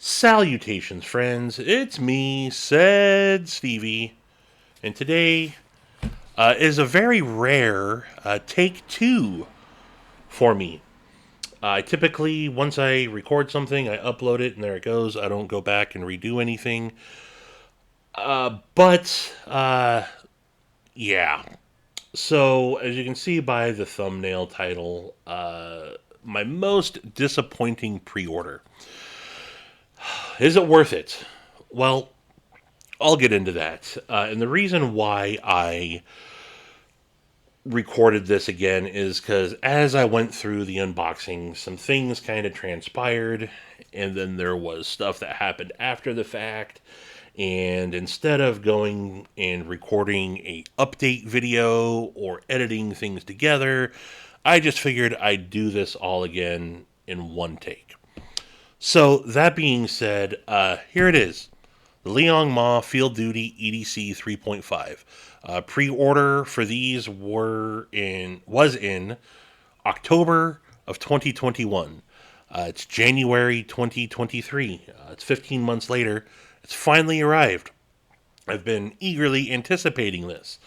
Salutations, friends. It's me, said Stevie, and today is a very rare take two for me. Typically, once I record something, I upload it, and there it goes. I don't go back and redo anything. But yeah. So, as you can see by the thumbnail title, my most disappointing pre order. Is it worth it? Well, I'll get into that. And the reason why I recorded this again is because as I went through the unboxing, some things kind of transpired, and then there was stuff that happened after the fact. And instead of going and recording a update video or editing things together, I just figured I'd do this all again in one take. So that being said, here it is. The Liong Mah Field Duty EDC 3.5. Pre-order for these was in October of 2021. It's January 2023. It's 15 months later. It's finally arrived. I've been eagerly anticipating this,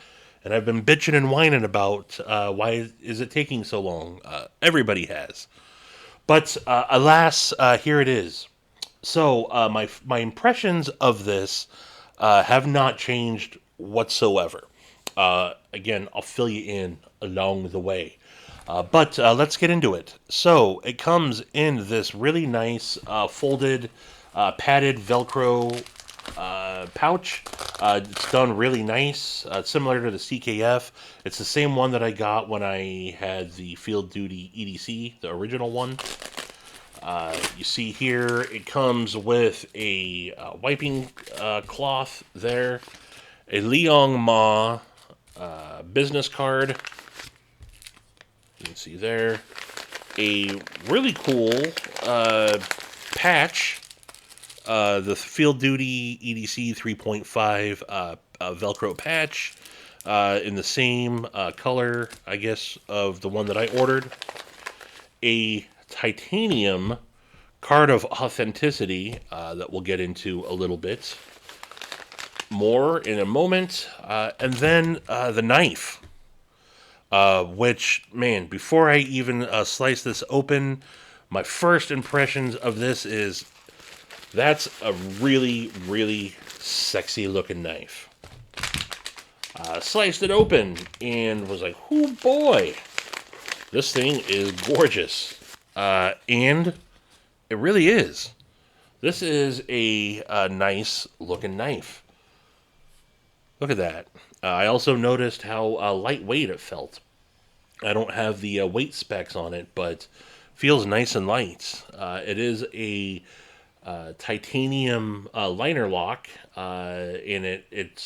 and I've been bitching and whining about why is it taking so long. Everybody has, but alas, here it is. So my impressions of this have not changed whatsoever. Again, I'll fill you in along the way. But let's get into it. So it comes in this really nice folded, padded Velcro pouch. It's done really nice, similar to the CKF. It's the same one that I got when I had the Field Duty EDC, the original one. You see here, it comes with a wiping cloth there, a Liong Mah business card. You can see there, a really cool patch, the Field Duty EDC 3.5 Velcro patch, in the same color, I guess, of the one that I ordered. A titanium card of authenticity that we'll get into a little bit more in a moment, and then the knife, which, man, before I even slice this open, my first impressions of this is that's a really, really sexy looking knife. Sliced it open and was like, oh boy, this thing is gorgeous. And it really is. This is a nice looking knife. Look at that. I also noticed how lightweight it felt. I don't have the weight specs on it, but feels nice and light. It is a titanium liner lock, and it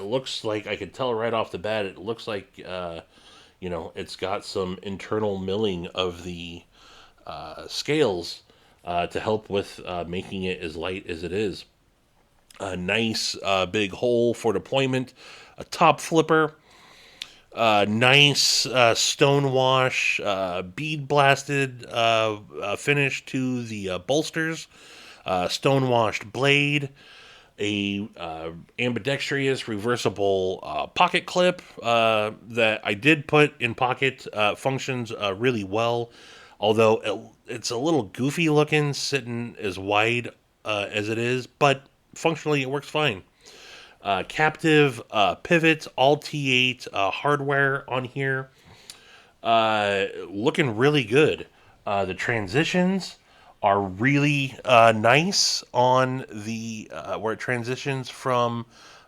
looks like, I could tell right off the bat, it looks like it's got some internal milling of the scales to help with making it as light as it is. A nice big hole for deployment, a top flipper, nice stonewash, bead blasted finish to the bolsters, stonewashed blade, a ambidextrous reversible pocket clip that I did put in pocket, functions really well, although it's a little goofy looking sitting as wide as it is, but functionally it works fine. Captive pivots, all T8 hardware on here, looking really good. The transitions are really nice on the where it transitions from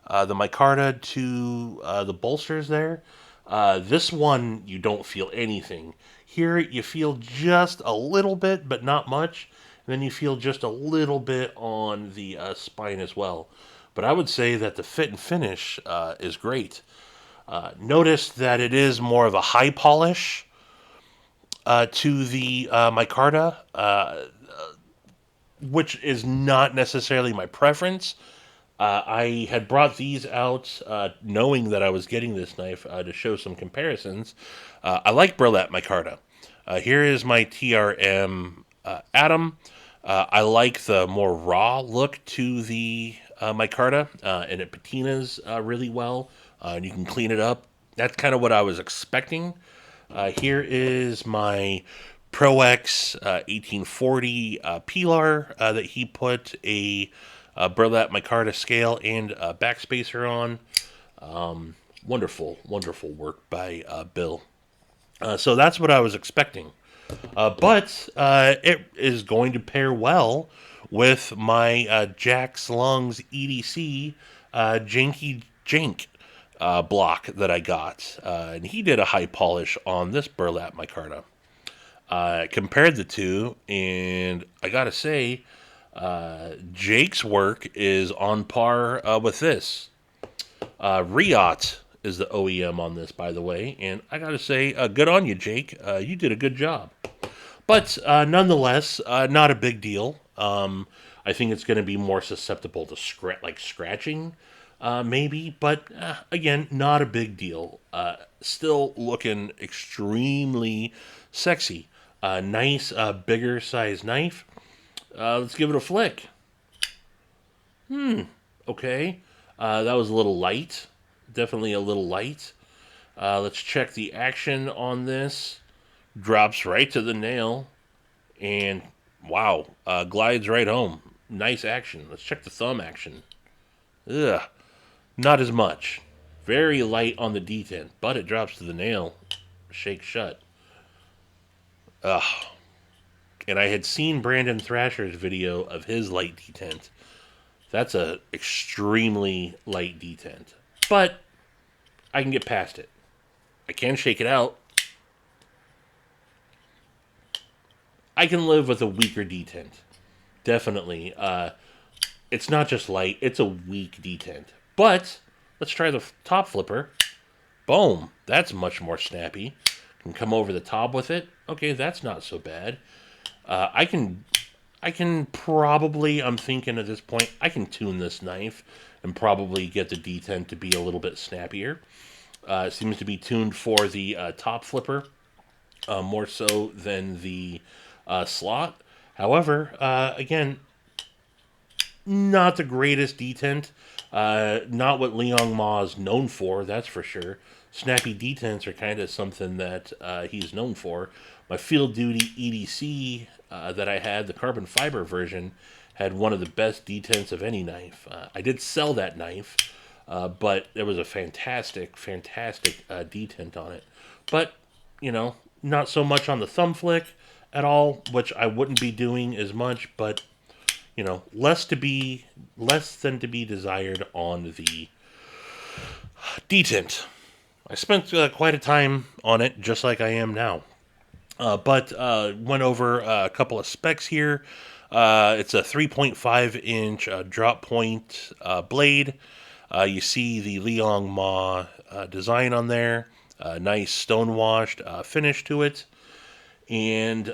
the micarta to the bolsters there. This one, you don't feel anything. Here, you feel just a little bit, but not much. And then you feel just a little bit on the spine as well. But I would say that the fit and finish is great. Notice that it is more of a high polish to the micarta, which is not necessarily my preference. I had brought these out knowing that I was getting this knife to show some comparisons. I like burlap micarta. Here is my TRM Atom. I like the more raw look to the micarta, and it patinas really well, and you can clean it up. That's kind of what I was expecting. Here is my Pro X 1840 Pilar that he put a burlap micarta scale and backspacer on. Wonderful, wonderful work by Bill. So that's what I was expecting. But it is going to pair well with my Jack Slung's EDC Janky Jank block that I got. And he did a high polish on this burlap micarta. Compared the two, and I gotta say, Jake's work is on par with this. Riot is the OEM on this, by the way, and I gotta say, good on you, Jake. You did a good job. But nonetheless, not a big deal. I think it's going to be more susceptible to scratching, maybe. But again, not a big deal. Still looking extremely sexy. Nice, bigger size knife. Let's give it a flick. Okay. That was a little light. Definitely a little light. Let's check the action on this. Drops right to the nail, and wow, glides right home. Nice action. Let's check the thumb action. Ugh, not as much. Very light on the detent, but it drops to the nail. Shake shut. Ugh. And I had seen Brandon Thrasher's video of his light detent. That's a extremely light detent, but I can get past it. I can shake it out. I can live with a weaker detent. Definitely. It's not just light, it's a weak detent. But let's try the top flipper. Boom. That's much more snappy. Can come over the top with it. Okay, that's not so bad. I can probably, I'm thinking at this point, I can tune this knife and probably get the detent to be a little bit snappier. It seems to be tuned for the top flipper more so than the slot. However, again, not the greatest detent. Not what Liong Mah is known for, that's for sure. Snappy detents are kind of something that he's known for. My Field Duty EDC that I had, the carbon fiber version, had one of the best detents of any knife. I did sell that knife, but there was a fantastic, fantastic detent on it. But, not so much on the thumb flick at all, which I wouldn't be doing as much, but less than to be desired on the detent. I spent quite a time on it, just like I am now. But went over a couple of specs here. It's a 3.5 inch drop point blade. You see the Liong Mah design on there. Nice stonewashed finish to it. And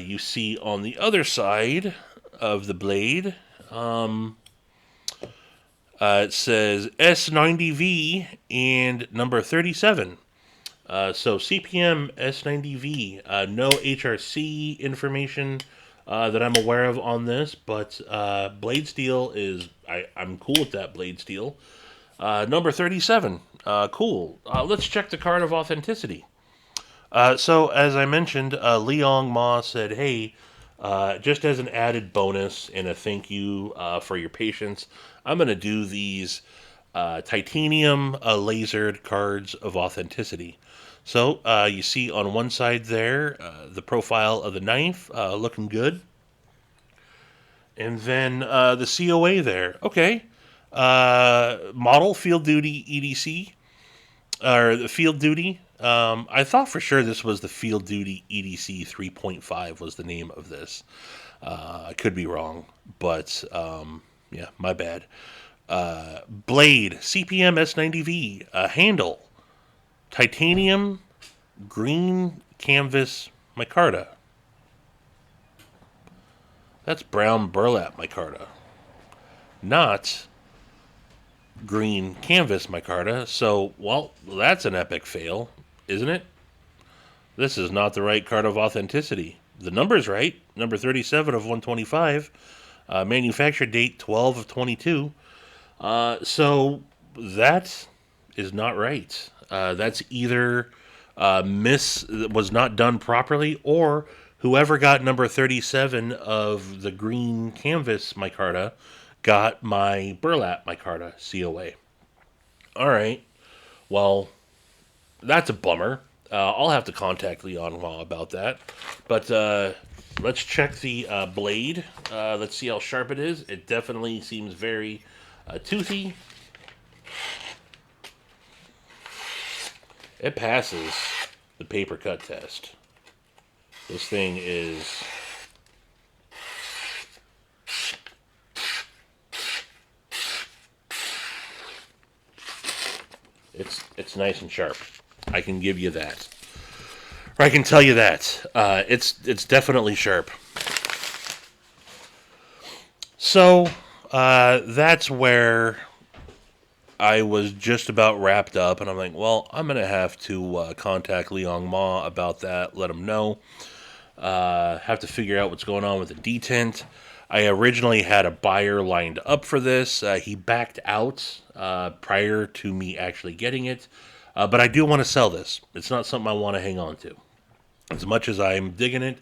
you see on the other side of the blade, it says S90V and number 37. So CPM S90V, no HRC information that I'm aware of on this, but blade steel is, I'm cool with that blade steel. Number 37, cool. Let's check the card of authenticity. So as I mentioned, Liong Mah said, hey, just as an added bonus and a thank you for your patience, I'm going to do these titanium lasered cards of authenticity. So you see on one side there the profile of the knife looking good. And then the COA there. Okay. Model Field Duty EDC, or the Field Duty. I thought for sure this was the Field Duty EDC 3.5 was the name of this. I could be wrong, but yeah, my bad. Blade, CPM S90V, handle, titanium, green canvas micarta. That's brown burlap micarta, not green canvas micarta. So, well, that's an epic fail, isn't it? This is not the right card of authenticity. the number's right. Number 37 of 125. Manufacture date 12 of 22. So that is not right. That's either was not done properly, or whoever got number 37 of the green canvas micarta got my burlap micarta COA. All right. Well, that's a bummer. I'll have to contact Liong Mah about that. But let's check the blade. Let's see how sharp it is. It definitely seems very toothy. It passes the paper cut test. This thing is... It's nice and sharp. I can give you that. Or I can tell you that. It's definitely sharp. So, that's where I was just about wrapped up, and I'm like, well, I'm going to have to contact Liong Mah about that, let him know. Have to figure out what's going on with the detent. I originally had a buyer lined up for this. He backed out prior to me actually getting it. But I do want to sell this. It's not something I want to hang on to. As much as I'm digging it,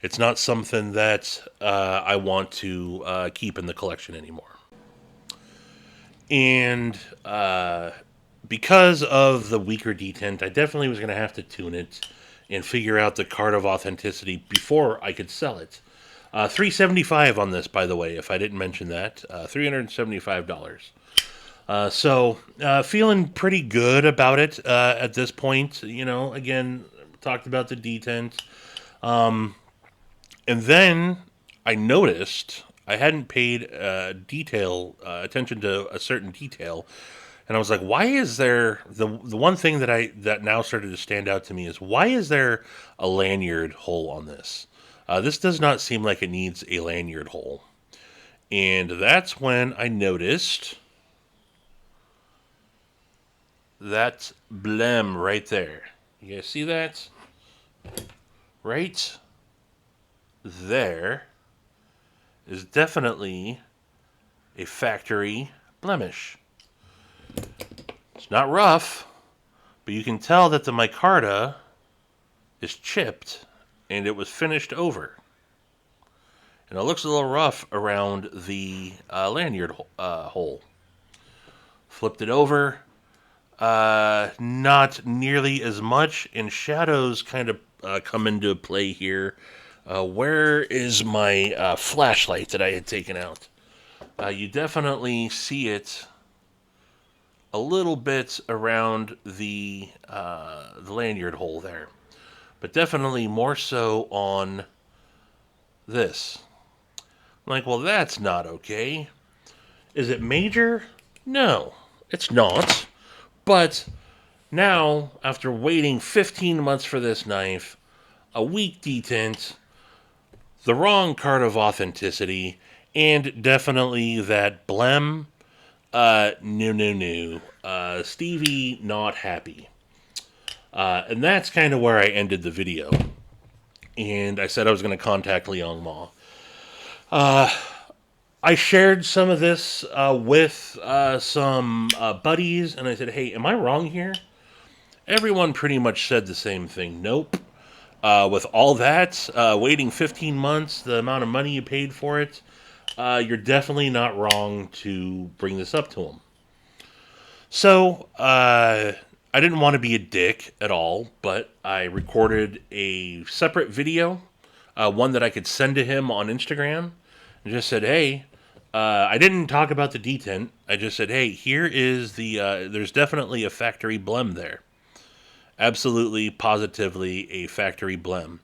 it's not something that I want to keep in the collection anymore. And because of the weaker detent, I definitely was going to have to tune it and figure out the card of authenticity before I could sell it. $375 on this, by the way, if I didn't mention that. $375. So, feeling pretty good about it at this point. You know, again, talked about the detent. And then I noticed I hadn't paid attention to a certain detail. And I was like, why is there... The one thing that now started to stand out to me is, why is there a lanyard hole on this? This does not seem like it needs a lanyard hole. And that's when I noticed that blem right there. You guys see that? Right there is definitely a factory blemish. It's not rough, but you can tell that the micarta is chipped and it was finished over. And it looks a little rough around the lanyard hole. Flipped it over. Not nearly as much, and shadows kind of come into play here. Where is my flashlight that I had taken out? You definitely see it a little bit around the lanyard hole there, but definitely more so on this. I'm like, well, that's not okay. Is it major? No, it's not. But now, after waiting 15 months for this knife, a weak detent, the wrong card of authenticity, and definitely that blem, no. Stevie, not happy. And that's kind of where I ended the video. And I said I was going to contact Liong Mah. I shared some of this with some buddies, and I said, hey, am I wrong here? Everyone pretty much said the same thing. Nope. With all that, waiting 15 months, the amount of money you paid for it, you're definitely not wrong to bring this up to them. So, I didn't want to be a dick at all, but I recorded a separate video, one that I could send to him on Instagram, and just said, hey, I didn't talk about the detent. I just said, hey, here is the, there's definitely a factory blem there. Absolutely, positively a factory blem.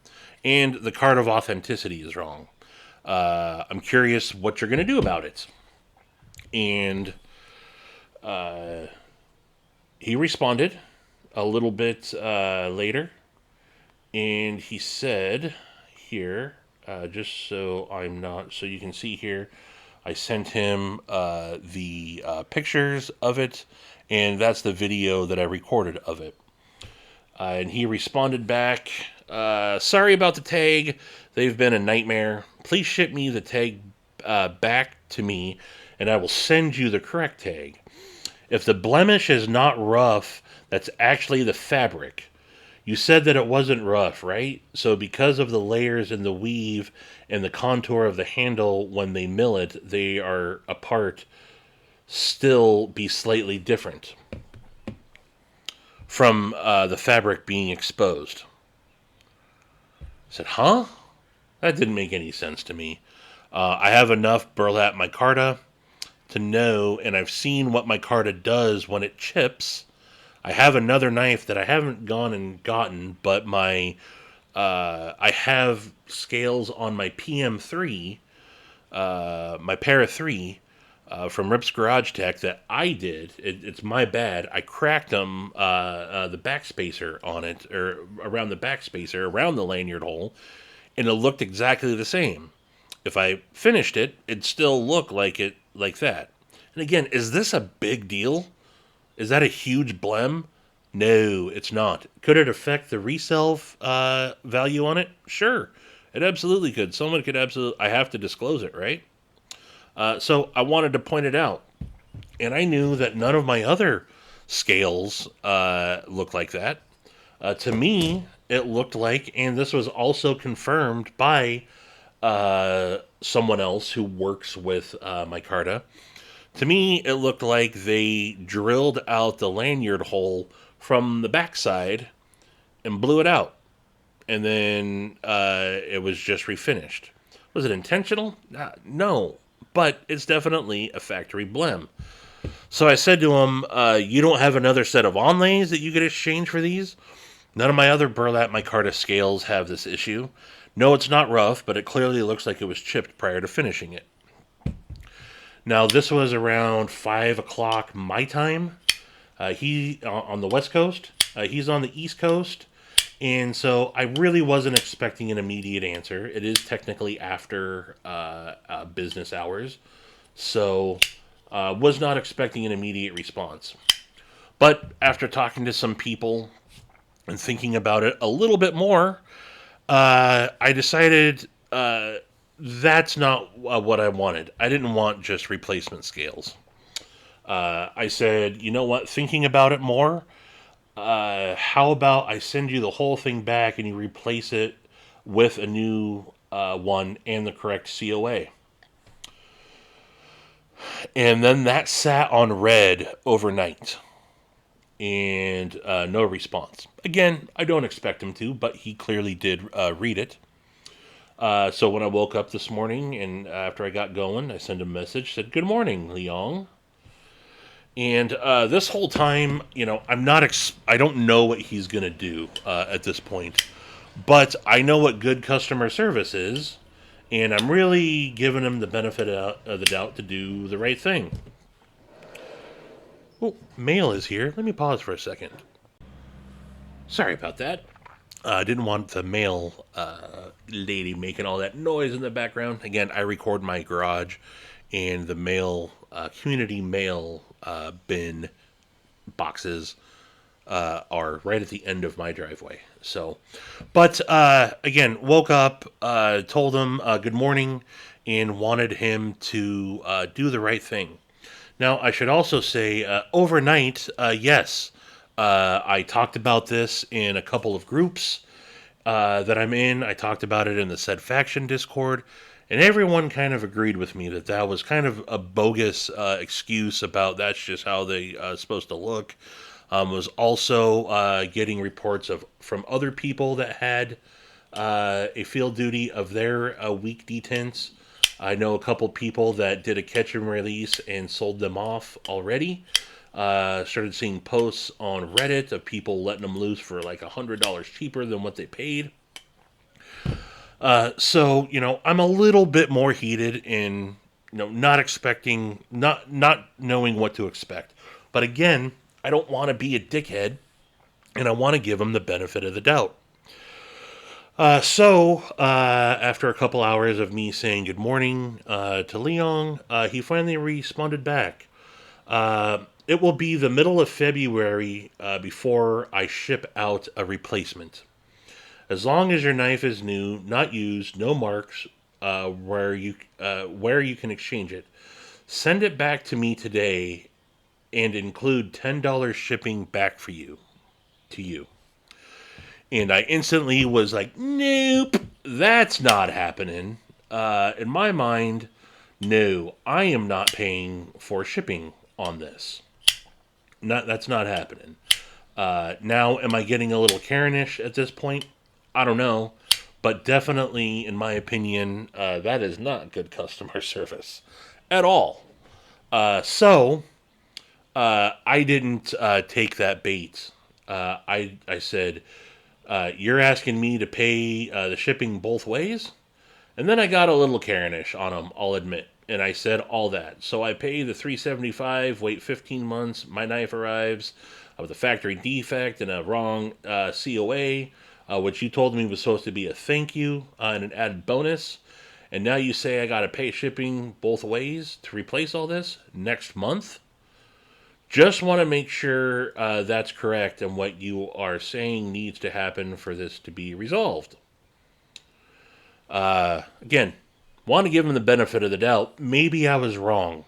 And the card of authenticity is wrong. I'm curious what you're going to do about it. And he responded a little bit later. And he said here, just so you can see here, I sent him the pictures of it, and that's the video that I recorded of it. And he responded back Sorry about the tag. They've been a nightmare. Please ship me the tag back to me, and I will send you the correct tag. If the blemish is not rough, that's actually the fabric. You said that it wasn't rough, right? So because of the layers in the weave and the contour of the handle when they mill it, they are apart, still be slightly different from the fabric being exposed. I said, huh? That didn't make any sense to me. I have enough burlap micarta to know, and I've seen what micarta does when it chips. I have another knife that I haven't gone and gotten, but I have scales on my PM3, my Para 3, from Rip's Garage Tech that I did. It's my bad. I cracked them, the backspacer on it, or around the backspacer, around the lanyard hole, and it looked exactly the same. If I finished it, it'd still look like that. And again, is this a big deal? Is that a huge blem? No, it's not. Could it affect the resale value on it? Sure, it absolutely could. Someone could absolutely. I have to disclose it, right? So I wanted to point it out, and I knew that none of my other scales looked like that. To me, it looked like, and this was also confirmed by someone else who works with micarta. To me, it looked like they drilled out the lanyard hole from the backside and blew it out. And then it was just refinished. Was it intentional? No. But it's definitely a factory blem. So I said to him, you don't have another set of onlays that you could exchange for these? None of my other burlap micarta scales have this issue. No, it's not rough, but it clearly looks like it was chipped prior to finishing it. Now, this was around 5 o'clock my time. He on the West Coast. He's on the East Coast. And so I really wasn't expecting an immediate answer. It is technically after business hours. So was not expecting an immediate response. But after talking to some people and thinking about it a little bit more, I decided that's not what I wanted. I didn't want just replacement scales. I said, you know what, thinking about it more, how about I send you the whole thing back and you replace it with a new one and the correct COA. And then that sat on red overnight. And no response. Again, I don't expect him to, but he clearly did read it. So when I woke up this morning and after I got going, I sent him a message, said, "Good morning, Liong." And this whole time, I don't know what he's going to do at this point. But I know what good customer service is, and I'm really giving him the benefit of the doubt to do the right thing. Oh, mail is here. Let me pause for a second. Sorry about that. I didn't want the mail lady making all that noise in the background. Again, I record my garage, and the mail, community mail bin boxes are right at the end of my driveway. So, but again, woke up, told him good morning, and wanted him to do the right thing. Now, I should also say, overnight, yes, I talked about this in a couple of groups that I'm in. I talked about it in the said faction Discord, and everyone kind of agreed with me that that was kind of a bogus excuse about that's just how they supposed to look. Was also getting reports from other people that had a field duty of their weak detents. I know a couple people that did a catch and release and sold them off already. Started seeing posts on Reddit of people letting them loose for like $100 cheaper than what they paid. So I'm a little bit more heated in not expecting, not knowing what to expect. But again, I don't want to be a dickhead, and I want to give them the benefit of the doubt. So after a couple hours of me saying good morning to Liong, he finally responded back. It will be the middle of February before I ship out a replacement. As long as your knife is new, not used, no marks, where you can exchange it, send it back to me today and include $10 shipping back for you to you. And I instantly was like, nope, that's not happening. In my mind, no, I am not paying for shipping on this. That's not happening. Now, am I getting a little Karenish at this point? I don't know. But definitely, in my opinion, that is not good customer service at all. So, I didn't take that bait. I said, you're asking me to pay the shipping both ways? And then I got a little Karenish on them, I'll admit. And I said all that. So I pay the $375, wait 15 months, my knife arrives with a factory defect and a wrong COA, which you told me was supposed to be a thank you and an added bonus. And now you say I got to pay shipping both ways to replace all this next month? Just want to make sure that's correct and what you are saying needs to happen for this to be resolved. Again, want to give him the benefit of the doubt. Maybe I was wrong.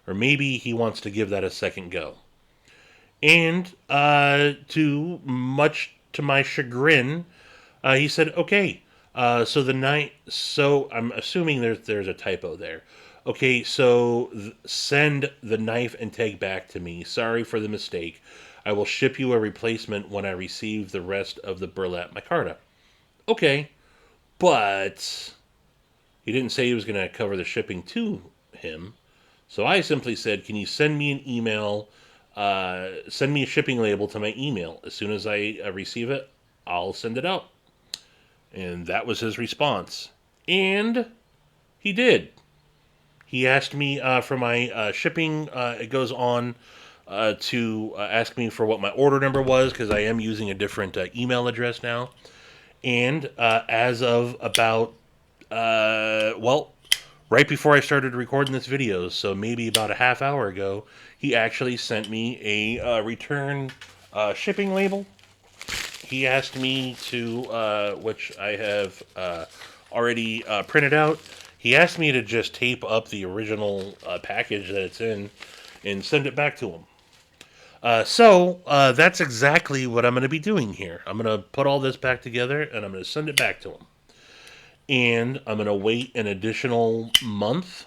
Or maybe he wants to give that a second go. And much to my chagrin, he said, okay, so I'm assuming there's a typo there. Okay, so send the knife and tag back to me. Sorry for the mistake. I will ship you a replacement when I receive the rest of the burlap micarta. Okay, but he didn't say he was going to cover the shipping to him. So I simply said, can you send me an email, send me a shipping label to my email. As soon as I receive it, I'll send it out. And that was his response. And he did. He asked me for my shipping. It goes on to ask me for what my order number was because I am using a different email address now. And as of about, right before I started recording this video, so maybe about a half hour ago, he actually sent me a return shipping label. He asked me to, which I have already printed out, he asked me to just tape up the original package that it's in and send it back to him. So that's exactly what I'm going to be doing here. I'm going to put all this back together and I'm going to send it back to him. And I'm going to wait an additional month.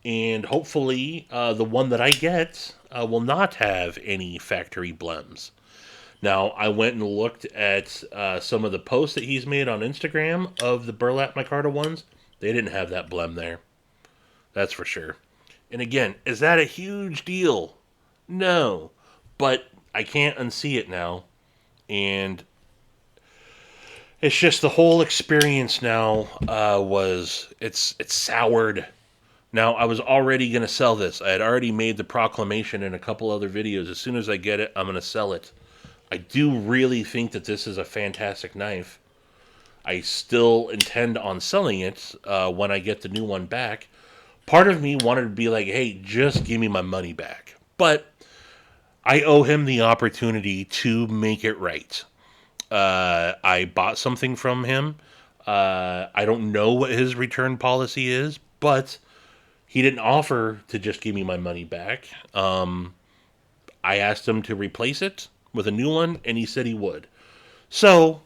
And hopefully the one that I get will not have any factory blems. Now, I went and looked at some of the posts that he's made on Instagram of the burlap micarta ones. They didn't have that blem there. That's for sure. And again, is that a huge deal? No. But I can't unsee it now. And it's just the whole experience now it's soured. Now, I was already going to sell this. I had already made the proclamation in a couple other videos. As soon as I get it, I'm going to sell it. I do really think that this is a fantastic knife. I still intend on selling it when I get the new one back. Part of me wanted to be like, hey, just give me my money back. But I owe him the opportunity to make it right. I bought something from him. I don't know what his return policy is, but he didn't offer to just give me my money back. I asked him to replace it with a new one, and he said he would. So,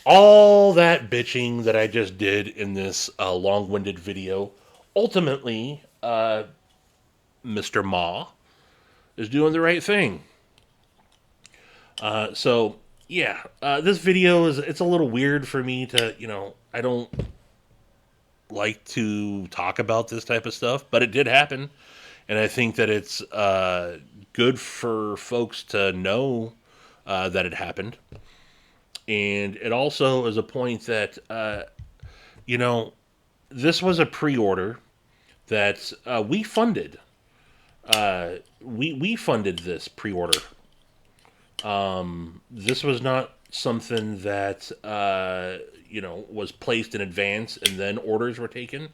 all that bitching that I just did in this long-winded video, ultimately, Mr. Ma is doing the right thing. This video it's a little weird for me to, I don't like to talk about this type of stuff, but it did happen. And I think that it's good for folks to know that it happened. And it also is a point that, this was a pre-order that we funded. We funded this pre-order. This was not something that, was placed in advance and then orders were taken.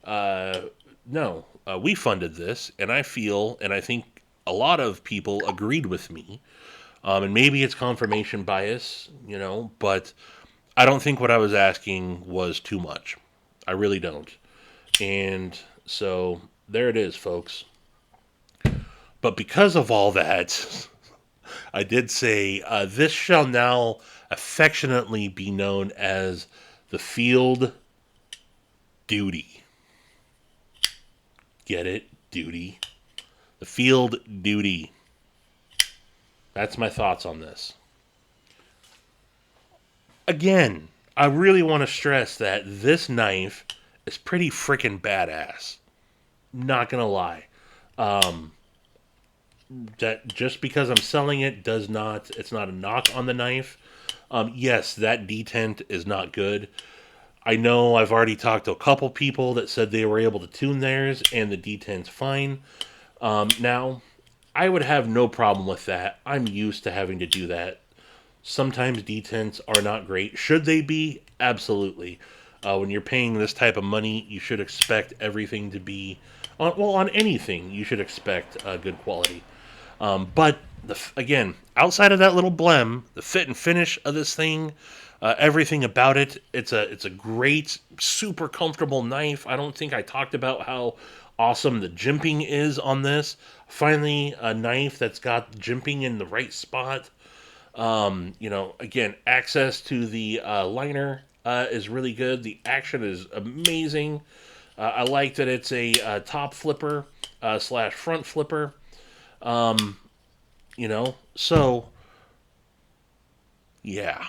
No, we funded this, and I feel, and I think a lot of people agreed with me, and maybe it's confirmation bias, but I don't think what I was asking was too much. I really don't. And so there it is, folks. But because of all that, I did say this shall now affectionately be known as the Field Duty. Get it? Duty. The Field Duty. That's my thoughts on this. Again, I really want to stress that this knife is pretty freaking badass. Not gonna lie. Um, that just because I'm selling it does not, it's not a knock on the knife. Yes, that detent is not good. I know I've already talked to a couple people that said they were able to tune theirs and the detent's fine. Now, I would have no problem with that. I'm used to having to do that. Sometimes detents are not great. Should they be? Absolutely. When you're paying this type of money, you should expect everything to be, on anything, you should expect good quality. But again, outside of that little blem, the fit and finish of this thing, everything about it, it's a great, super comfortable knife. I don't think I talked about how awesome the jimping is on this. Finally, a knife that's got jimping in the right spot. Again, access to the liner is really good. The action is amazing. I like that it's a top flipper slash front flipper. So yeah.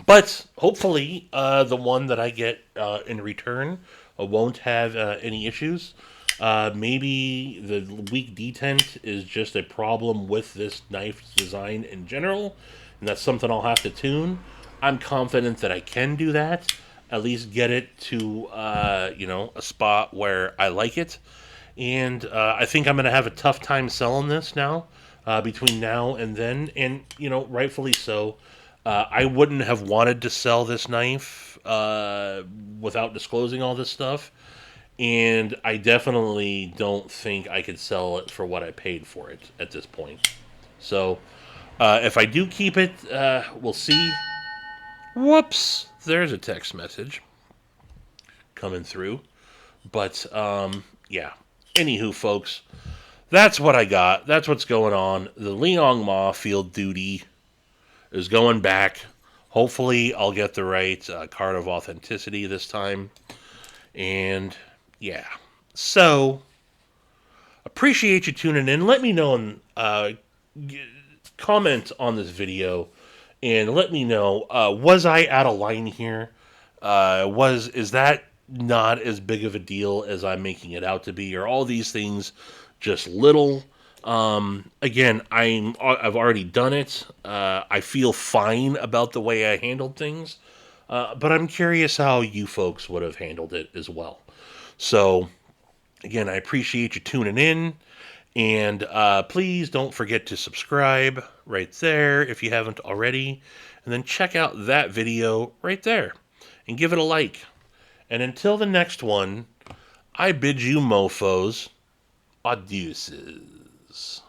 But hopefully, the one that I get in return won't have any issues. Maybe the weak detent is just a problem with this knife's design in general, and that's something I'll have to tune. I'm confident that I can do that. At least get it to a spot where I like it, and I think I'm going to have a tough time selling this now. Between now and then, and rightfully so. I wouldn't have wanted to sell this knife without disclosing all this stuff, and I definitely don't think I could sell it for what I paid for it at this point. So, if I do keep it, we'll see. Whoops! There's a text message coming through. But, yeah. Anywho, folks, that's what I got. That's what's going on. The Liong Mah Field Duty is going back. Hopefully, I'll get the right card of authenticity this time. And yeah. So, appreciate you tuning in. Let me know and comment on this video and let me know, was I out of line here? Is that not as big of a deal as I'm making it out to be? Are all these things just little? Again, I've already done it. I feel fine about the way I handled things, but I'm curious how you folks would have handled it as well. So, again, I appreciate you tuning in, and please don't forget to subscribe right there if you haven't already, and then check out that video right there and give it a like. And until the next one, I bid you mofos, adeuces.